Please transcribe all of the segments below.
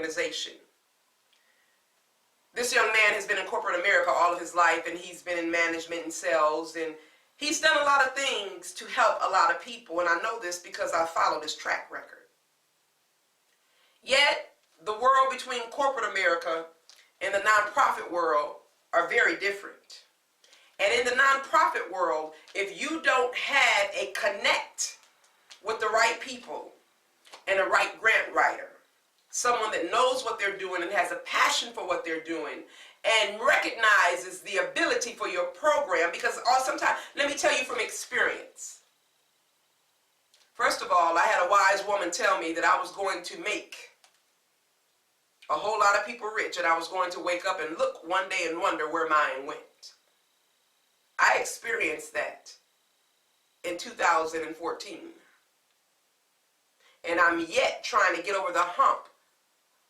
organization. This young man has been in corporate America all of his life, and he's been in management and sales, and he's done a lot of things to help a lot of people, and I know this because I follow his track record. Yet, the world between corporate America and the nonprofit world are very different. And in the nonprofit world, if you don't have a connect with the right people and a right grant writer, someone that knows what they're doing and has a passion for what they're doing and recognizes the ability for your program, because sometimes, let me tell you from experience. First of all, I had a wise woman tell me that I was going to make a whole lot of people rich, and I was going to wake up and look one day and wonder where mine went. I experienced that in 2014. And I'm yet trying to get over the hump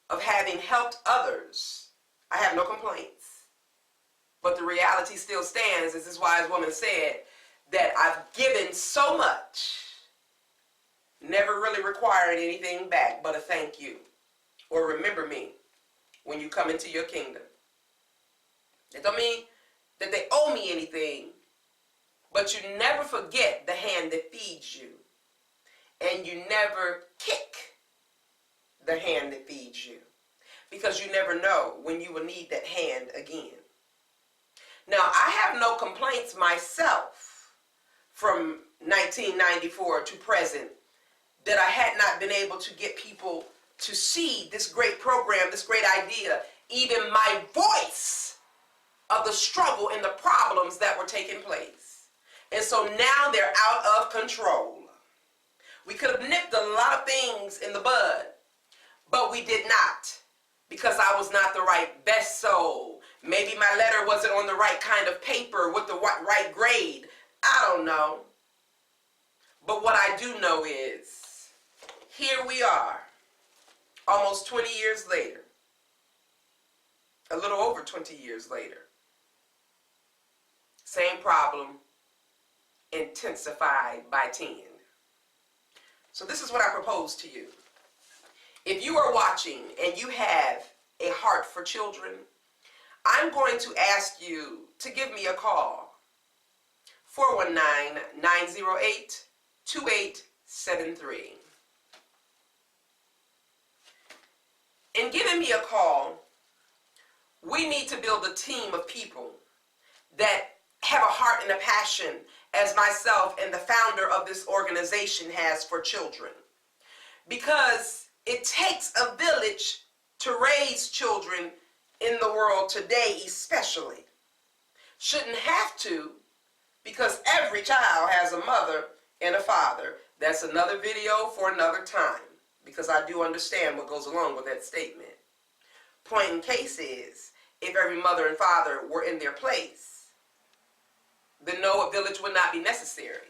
of having helped others. I have no complaints. But the reality still stands, as this wise woman said, that I've given so much, never really requiring anything back but a thank you. Or remember me when you come into your kingdom. It don't mean that they owe me anything, but you never forget the hand that feeds you. And you never kick the hand that feeds you, because you never know when you will need that hand again. Now, I have no complaints myself from 1994 to present that I had not been able to get people to see this great program, this great idea, even my voice of the struggle and the problems that were taking place. And so now they're out of control. We could have nipped a lot of things in the bud, but we did not, because I was not the right vessel. Maybe my letter wasn't on the right kind of paper with the right grade. I don't know. But what I do know is, here we are, almost 20 years later, a little over 20 years later. Same problem, intensified by 10. So this is what I propose to you. If you are watching and you have a heart for children, I'm going to ask you to give me a call. 419-908-2873. In giving me a call, we need to build a team of people that have a heart and a passion, as myself and the founder of this organization has, for children. Because it takes a village to raise children in the world today, especially. Shouldn't have to, because every child has a mother and a father. That's another video for another time, because I do understand what goes along with that statement. Point in case is, if every mother and father were in their place, then no, a village would not be necessary.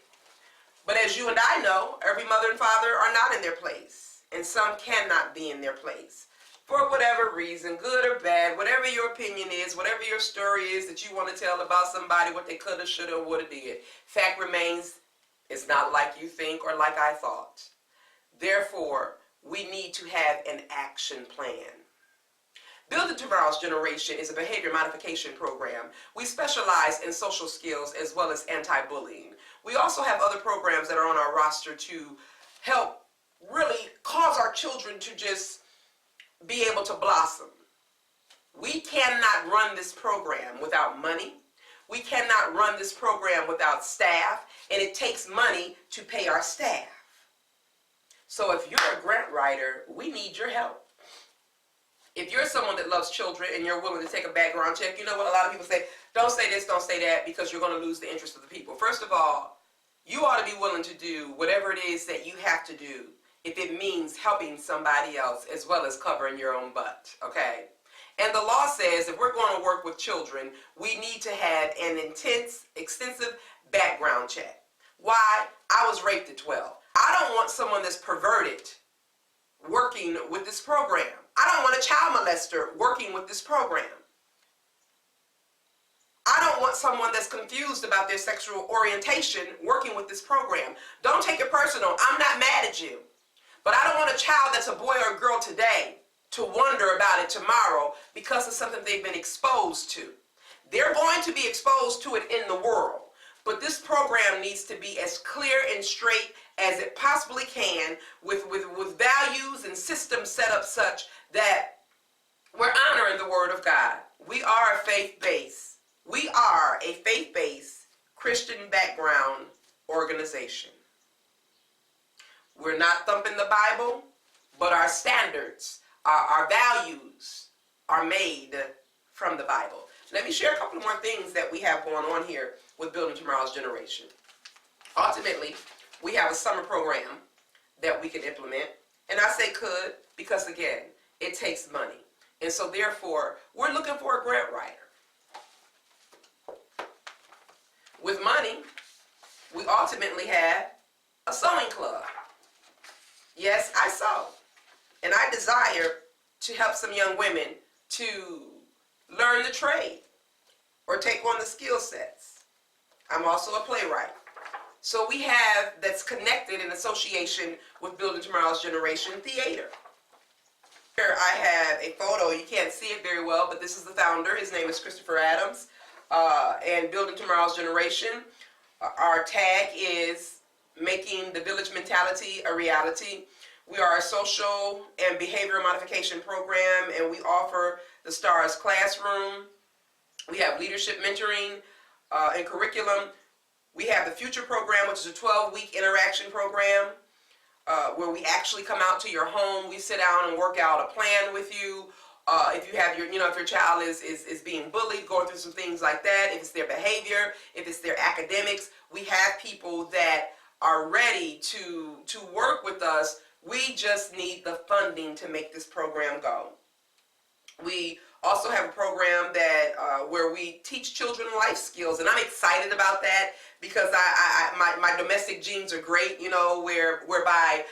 But as you and I know, every mother and father are not in their place, and some cannot be in their place for whatever reason, good or bad, whatever your opinion is, whatever your story is that you want to tell about somebody, what they could have, should have, would have did. Fact remains, it's not like you think or like I thought. Therefore, we need to have an action plan. Building Tomorrow's Generation is a behavior modification program. We specialize in social skills as well as anti-bullying. We also have other programs that are on our roster to help really cause our children to just be able to blossom. We cannot run this program without money. We cannot run this program without staff, and it takes money to pay our staff. So if you're a grant writer, we need your help. If you're someone that loves children and you're willing to take a background check, you know what a lot of people say, don't say this, don't say that, because you're going to lose the interest of the people. First of all, you ought to be willing to do whatever it is that you have to do if it means helping somebody else as well as covering your own butt, okay? And the law says if we're going to work with children, we need to have an extensive background check. Why? I was raped at 12. I don't want someone that's perverted working with this program. I don't want a child molester working with this program. I don't want someone that's confused about their sexual orientation working with this program. Don't take it personal. I'm not mad at you. But I don't want a child that's a boy or a girl today to wonder about it tomorrow because of something they've been exposed to. They're going to be exposed to it in the world, but this program needs to be as clear and straight as it possibly can, with values and systems set up such that we're honoring the Word of God. We are a faith-based Christian background organization. We're not thumping the Bible, but our standards, our values are made from the Bible. Let me share a couple more things that we have going on here with Building Tomorrow's Generation. Ultimately, we have a summer program that we can implement. And I say could because, again, it takes money. And so, therefore, we're looking for a grant writer. With money, we ultimately have a sewing club. Yes, I sew. And I desire to help some young women to learn the trade or take on the skill sets. I'm also a playwright. So we have, that's connected in association with Building Tomorrow's Generation, theater. Here I have a photo. You can't see it very well, but this is the founder. His name is Christopher Adams. And Building Tomorrow's Generation, our tag is making the village mentality a reality. We are a social and behavioral modification program, and we offer the STARS classroom. We have leadership mentoring and curriculum. We have the Future program, which is a 12-week interaction program where we actually come out to your home. We sit down and work out a plan with you. If you have if your child is being bullied, going through some things like that, if it's their behavior, if it's their academics, we have people that are ready to work with us. We just need the funding to make this program go. We also have a program that where we teach children life skills, and I'm excited about that because my domestic genes are great, whereby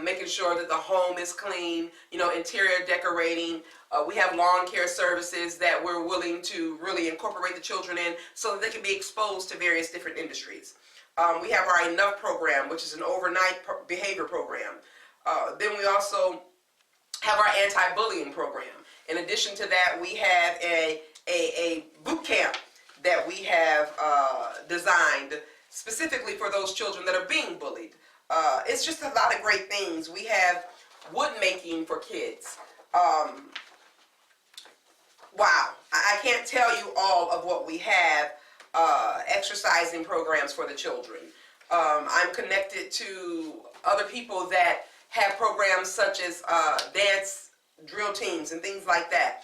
making sure that the home is clean, interior decorating. We have lawn care services that we're willing to really incorporate the children in so that they can be exposed to various different industries. We have our Enough program, which is an overnight behavior program. Then we also have our anti-bullying program. In addition to that, we have a boot camp that we have designed specifically for those children that are being bullied. It's just a lot of great things. We have wood making for kids. Wow, I can't tell you all of what we have. Exercising programs for the children. I'm connected to other people that have programs such as dance drill teams and things like that.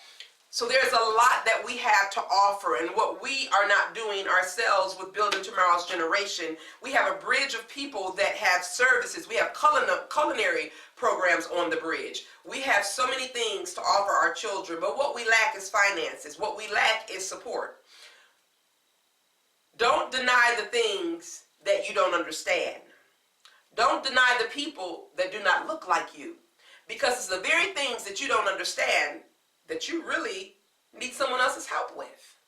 So there's a lot that we have to offer, and what we are not doing ourselves with Building Tomorrow's Generation, we have a bridge of people that have services. We have culinary programs on the bridge. We have so many things to offer our children, but what we lack is finances. What we lack is support. Don't deny the things that you don't understand. Don't deny the people that do not look like you, because it's the very things that you don't understand that you really need someone else's help with.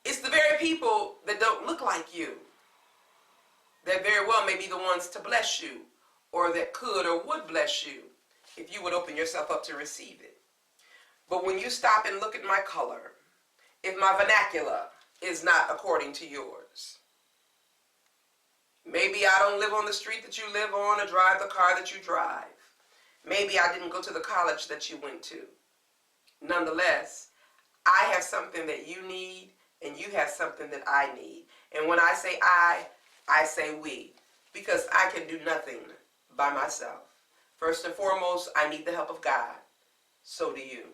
It's the very people that don't look like you that very well may be the ones to bless you, or that could or would bless you if you would open yourself up to receive it. But when you stop and look at my color, if my vernacular is not according to yours, maybe I don't live on the street that you live on or drive the car that you drive. Maybe I didn't go to the college that you went to. Nonetheless, I have something that you need, and you have something that I need. And when I say I say we, because I can do nothing by myself. First and foremost, I need the help of God. So do you.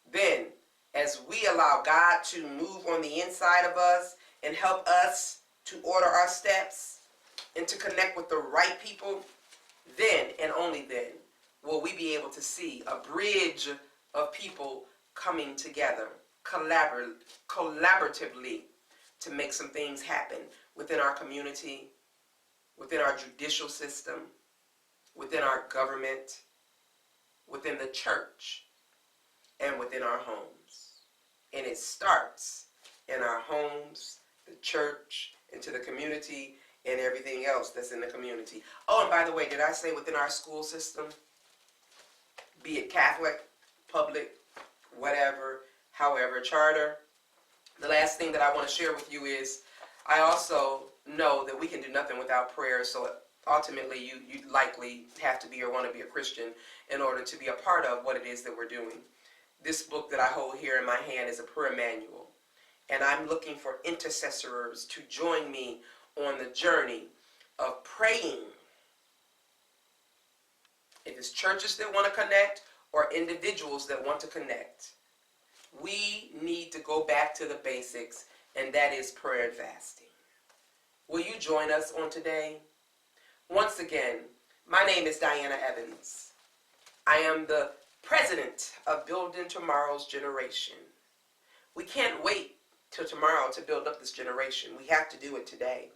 Then, as we allow God to move on the inside of us and help us to order our steps and to connect with the right people, then and only then will we be able to see a bridge of people coming together collaboratively to make some things happen within our community, within our judicial system, within our government, within the church, and within our homes. And it starts in our homes, the church, into the community, and everything else that's in the community. Oh, and by the way, did I say within our school system? be it Catholic, public, whatever, however, charter. The last thing that I want to share with you is I also know that we can do nothing without prayer. So ultimately, you likely have to be or want to be a Christian in order to be a part of what it is that we're doing. This book that I hold here in my hand is a prayer manual. And I'm looking for intercessors to join me on the journey of praying. If it's churches that want to connect or individuals that want to connect, we need to go back to the basics, and that is prayer and fasting. Will you join us on today? Once again, my name is Diana Evans. I am the president of Building Tomorrow's Generation. We can't wait till tomorrow to build up this generation. We have to do it today.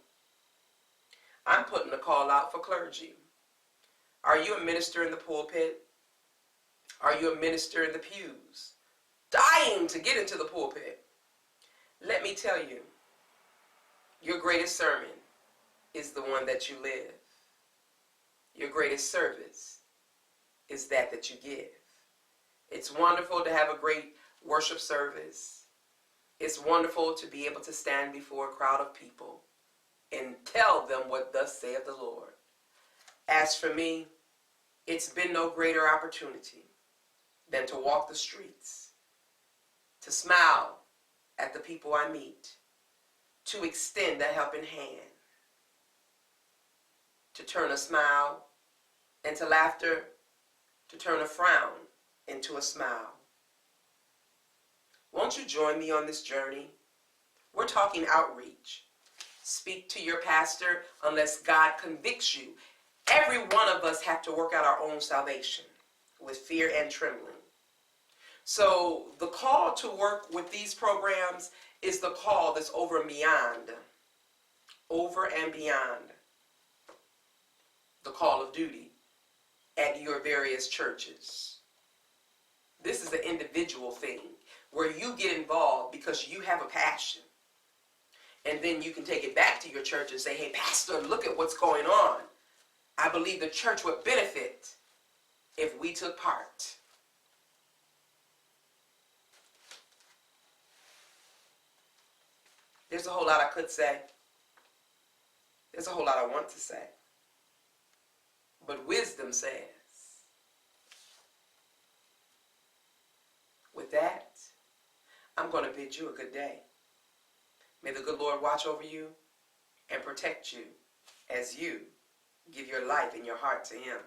I'm putting a call out for clergy. Are you a minister in the pulpit? Are you a minister in the pews? Dying to get into the pulpit. Let me tell you, your greatest sermon is the one that you live. Your greatest service is that you give. It's wonderful to have a great worship service. It's wonderful to be able to stand before a crowd of people and tell them what thus saith the Lord. As for me, it's been no greater opportunity than to walk the streets, to smile at the people I meet, to extend a helping hand, to turn a smile into laughter, to turn a frown into a smile. Won't you join me on this journey? We're talking outreach. Speak to your pastor unless God convicts you. Every one of us have to work out our own salvation with fear and trembling. So the call to work with these programs is the call that's over and beyond the call of duty at your various churches. This is an individual thing where you get involved because you have a passion. And then you can take it back to your church and say, hey, pastor, look at what's going on. I believe the church would benefit if we took part. There's a whole lot I could say. There's a whole lot I want to say. But wisdom says, with that, I'm going to bid you a good day. May the good Lord watch over you and protect you as you give your life and your heart to Him.